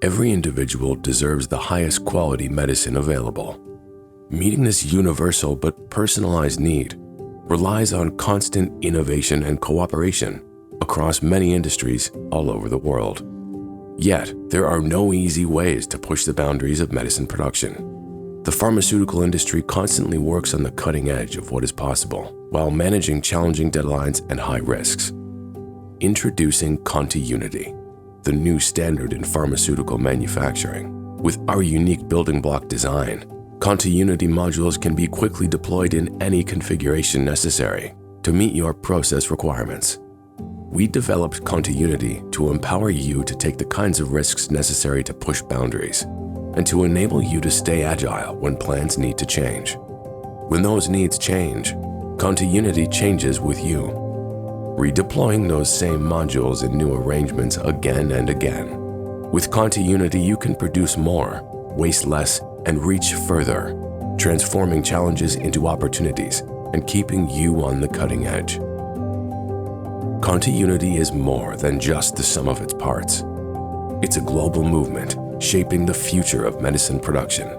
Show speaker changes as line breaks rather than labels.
Every individual deserves the highest quality medicine available. Meeting this universal but personalized need relies on constant innovation and cooperation across many industries all over the world. Yet, there are no easy ways to push the boundaries of medicine production. The pharmaceutical industry constantly works on the cutting edge of what is possible while managing challenging deadlines and high risks. Introducing ContiUnity, the new standard in pharmaceutical manufacturing. With our unique building block design, ContiUnity modules can be quickly deployed in any configuration necessary to meet your process requirements. We developed ContiUnity to empower you to take the kinds of risks necessary to push boundaries and to enable you to stay agile when plans need to change. When those needs change, ContiUnity changes with you, redeploying those same modules in new arrangements again and again. With ContiUnity, you can produce more, waste less, and reach further, transforming challenges into opportunities and keeping you on the cutting edge. ContiUnity is more than just the sum of its parts. It's a global movement shaping the future of medicine production.